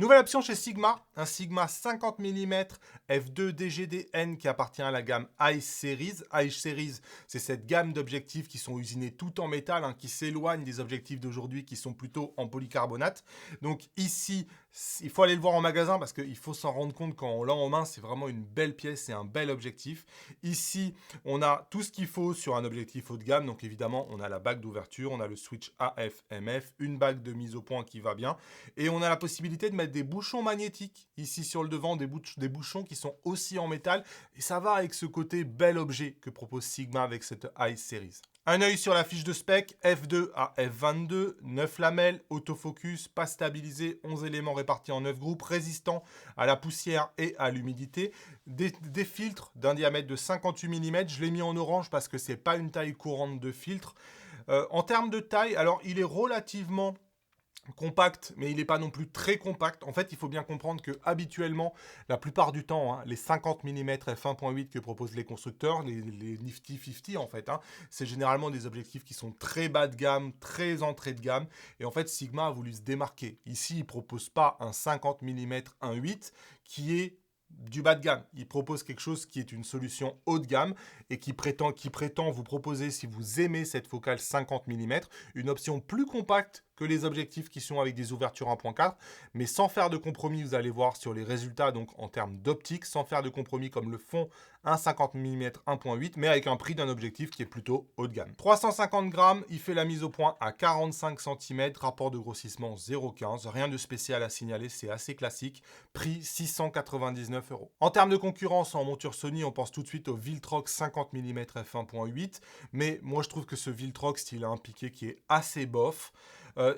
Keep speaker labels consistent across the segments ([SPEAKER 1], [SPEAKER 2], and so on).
[SPEAKER 1] Nouvelle option chez Sigma, un Sigma 50 mm f2 DGDN qui appartient à la gamme iSeries. iSeries, c'est cette gamme d'objectifs qui sont usinés tout en métal, hein, qui s'éloignent des objectifs d'aujourd'hui qui sont plutôt en polycarbonate. Donc ici, il faut aller le voir en magasin parce qu'il faut s'en rendre compte quand on l'a en main, c'est vraiment une belle pièce, c'est un bel objectif. Ici, on a tout ce qu'il faut sur un objectif haut de gamme. Donc évidemment, on a la bague d'ouverture, on a le switch AF-MF, une bague de mise au point qui va bien. Et on a la possibilité de mettre des bouchons magnétiques ici sur le devant, des bouchons qui sont aussi en métal. Et ça va avec ce côté bel objet que propose Sigma avec cette iSeries. Un œil sur la fiche de spec, F2 à F22, 9 lamelles, autofocus, pas stabilisé, 11 éléments répartis en 9 groupes, résistants à la poussière et à l'humidité. Des filtres d'un diamètre de 58 mm, je l'ai mis en orange parce que c'est pas une taille courante de filtre. En termes de taille, alors il est relativement compact, mais il n'est pas non plus très compact. En fait, il faut bien comprendre que habituellement, la plupart du temps, hein, les 50 mm f1.8 que proposent les constructeurs, les Nifty 50 en fait, hein, c'est généralement des objectifs qui sont très bas de gamme, très entrée de gamme. Et en fait, Sigma a voulu se démarquer. Ici, il ne propose pas un 50 mm 1.8 qui est du bas de gamme. Il propose quelque chose qui est une solution haut de gamme et qui prétend vous proposer, si vous aimez cette focale 50 mm, une option plus compacte que les objectifs qui sont avec des ouvertures 1.4, mais sans faire de compromis, vous allez voir sur les résultats, donc en termes d'optique, sans faire de compromis comme le font un 50 mm 1.8, mais avec un prix d'un objectif qui est plutôt haut de gamme. 350 grammes, il fait la mise au point à 45 cm, rapport de grossissement 0,15, rien de spécial à signaler, c'est assez classique, prix 699 €. En termes de concurrence en monture Sony, on pense tout de suite au Viltrox 50 mm f1.8, mais moi je trouve que ce Viltrox, il a un piqué qui est assez bof.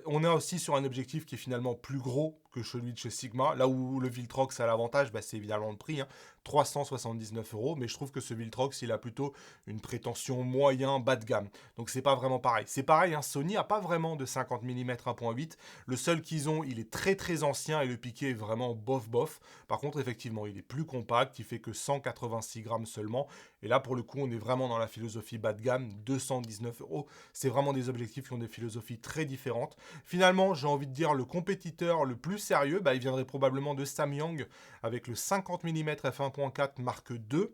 [SPEAKER 1] On est aussi sur un objectif qui est finalement plus gros que celui de chez Sigma. Là où le Viltrox a l'avantage, c'est évidemment le prix, hein, 379 €. Mais je trouve que ce Viltrox, il a plutôt une prétention moyen bas de gamme. Donc c'est pas vraiment pareil. C'est pareil, hein, Sony n'a pas vraiment de 50 mm 1.8. Le seul qu'ils ont, il est très très ancien et le piqué est vraiment bof bof. Par contre, effectivement, il est plus compact, il fait que 186 grammes seulement. Et là, pour le coup, on est vraiment dans la philosophie bas de gamme, 219 €. C'est vraiment des objectifs qui ont des philosophies très différentes. Finalement, j'ai envie de dire le compétiteur le plus sérieux, il viendrait probablement de Samyang avec le 50 mm f1.4 Mark II,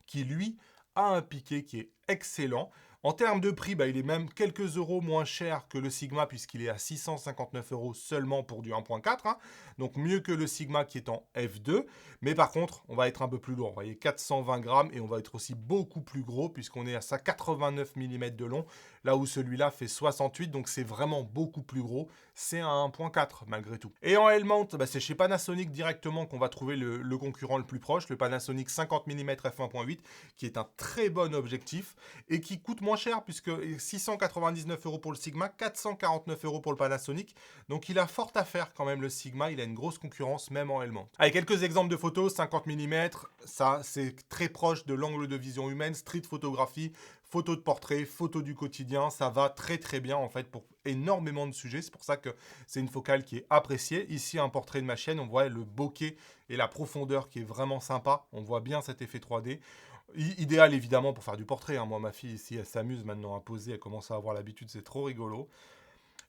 [SPEAKER 1] qui lui a un piqué qui est excellent. En termes de prix, il est même quelques euros moins cher que le Sigma puisqu'il est à 659 € seulement pour du 1.4. Hein. Donc mieux que le Sigma qui est en F2. Mais par contre, on va être un peu plus lourd. Vous voyez, 420 grammes et on va être aussi beaucoup plus gros puisqu'on est à sa 89 mm de long. Là où celui-là fait 68, donc c'est vraiment beaucoup plus gros. C'est un 1.4 malgré tout. Et en L-mount, c'est chez Panasonic directement qu'on va trouver le concurrent le plus proche, le Panasonic 50 mm f1.8, qui est un très bon objectif et qui coûte moins cher puisque 699 € pour le Sigma, 449 € pour le Panasonic. Donc il a fort à faire quand même le Sigma, il a une grosse concurrence même en L-mount. Avec quelques exemples de photos, 50 mm, ça c'est très proche de l'angle de vision humaine, street photographie, photos de portrait, photos du quotidien, ça va très très bien en fait pour énormément de sujets. C'est pour ça que c'est une focale qui est appréciée. Ici, un portrait de ma chaîne, on voit le bokeh et la profondeur qui est vraiment sympa. On voit bien cet effet 3D. Idéal évidemment pour faire du portrait. Hein. Moi, ma fille ici, elle s'amuse maintenant à poser, elle commence à avoir l'habitude, c'est trop rigolo.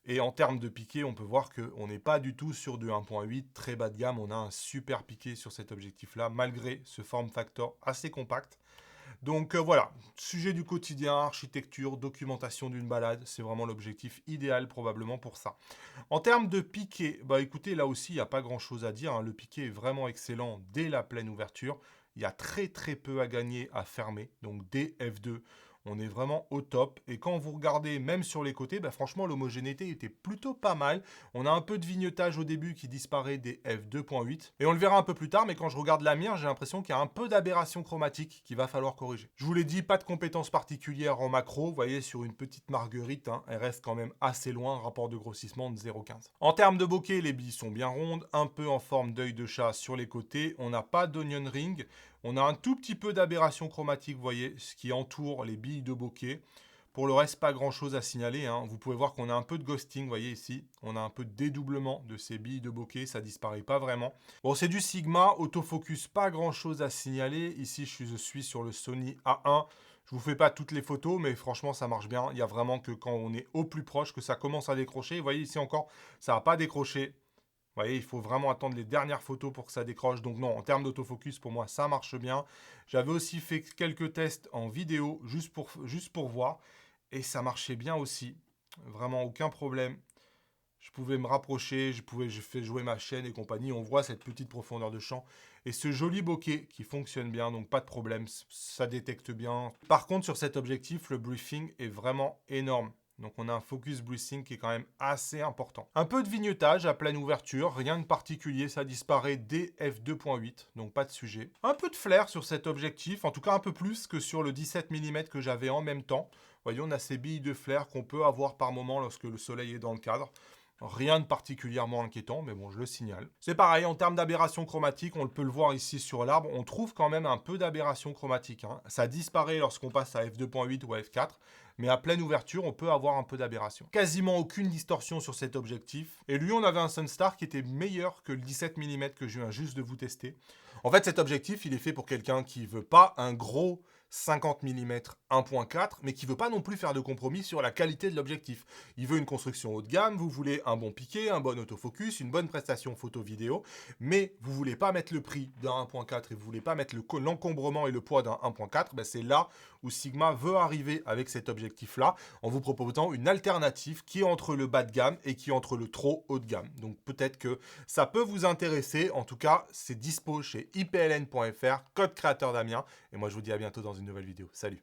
[SPEAKER 1] Et en termes de piqué, on peut voir qu'on n'est pas du tout sur du 1.8 très bas de gamme. On a un super piqué sur cet objectif-là, malgré ce form factor assez compact. Donc voilà, sujet du quotidien, architecture, documentation d'une balade, c'est vraiment l'objectif idéal probablement pour ça. En termes de piqué, écoutez, là aussi, il n'y a pas grand-chose à dire. Hein. Le piqué est vraiment excellent dès la pleine ouverture. Il y a très très peu à gagner à fermer, donc dès F2. On est vraiment au top. Et quand vous regardez même sur les côtés, franchement, l'homogénéité était plutôt pas mal. On a un peu de vignettage au début qui disparaît des F2.8. Et on le verra un peu plus tard, mais quand je regarde la mienne, j'ai l'impression qu'il y a un peu d'aberration chromatique qu'il va falloir corriger. Je vous l'ai dit, pas de compétences particulières en macro. Vous voyez, sur une petite marguerite, hein, elle reste quand même assez loin, rapport de grossissement de 0,15. En termes de bokeh, les billes sont bien rondes, un peu en forme d'œil de chat sur les côtés. On n'a pas d'onion ring. On a un tout petit peu d'aberration chromatique, vous voyez, ce qui entoure les billes de bokeh. Pour le reste, pas grand chose à signaler. Hein. Vous pouvez voir qu'on a un peu de ghosting, vous voyez ici. On a un peu de dédoublement de ces billes de bokeh, ça disparaît pas vraiment. Bon, c'est du Sigma, autofocus, pas grand chose à signaler. Ici, je suis sur le Sony A1. Je vous fais pas toutes les photos, mais franchement, ça marche bien. Il y a vraiment que quand on est au plus proche, que ça commence à décrocher. Vous voyez ici encore, ça n'a pas décroché. Vous voyez, il faut vraiment attendre les dernières photos pour que ça décroche. Donc non, en termes d'autofocus, pour moi, ça marche bien. J'avais aussi fait quelques tests en vidéo, juste pour voir. Et ça marchait bien aussi. Vraiment, aucun problème. Je pouvais me rapprocher, je fais jouer ma chaîne et compagnie. On voit cette petite profondeur de champ. Et ce joli bokeh qui fonctionne bien, donc pas de problème, ça détecte bien. Par contre, sur cet objectif, le briefing est vraiment énorme. Donc on a un focus breathing qui est quand même assez important. Un peu de vignettage à pleine ouverture, rien de particulier, ça disparaît dès f2.8, donc pas de sujet. Un peu de flair sur cet objectif, en tout cas un peu plus que sur le 17 mm que j'avais en même temps. Voyez, on a ces billes de flair qu'on peut avoir par moment lorsque le soleil est dans le cadre. Rien de particulièrement inquiétant, mais bon, je le signale. C'est pareil, en termes d'aberration chromatique, on peut le voir ici sur l'arbre, on trouve quand même un peu d'aberration chromatique. Ça disparaît lorsqu'on passe à f2.8 ou à f4, mais à pleine ouverture, on peut avoir un peu d'aberration. Quasiment aucune distorsion sur cet objectif. Et lui, on avait un Sunstar qui était meilleur que le 17 mm que je viens juste de vous tester. En fait, cet objectif, il est fait pour quelqu'un qui veut pas un gros 50 mm 1.4, mais qui veut pas non plus faire de compromis sur la qualité de l'objectif. Il veut une construction haut de gamme, vous voulez un bon piqué, un bon autofocus, une bonne prestation photo-vidéo, mais vous voulez pas mettre le prix d'un 1.4 et vous voulez pas mettre l'encombrement et le poids d'un 1.4, ben c'est là où Sigma veut arriver avec cet objectif-là, en vous proposant une alternative qui est entre le bas de gamme et qui est entre le trop haut de gamme. Donc peut-être que ça peut vous intéresser. En tout cas, c'est dispo chez ipln.fr, code créateur Damien. Et moi, je vous dis à bientôt dans une nouvelle vidéo. Salut!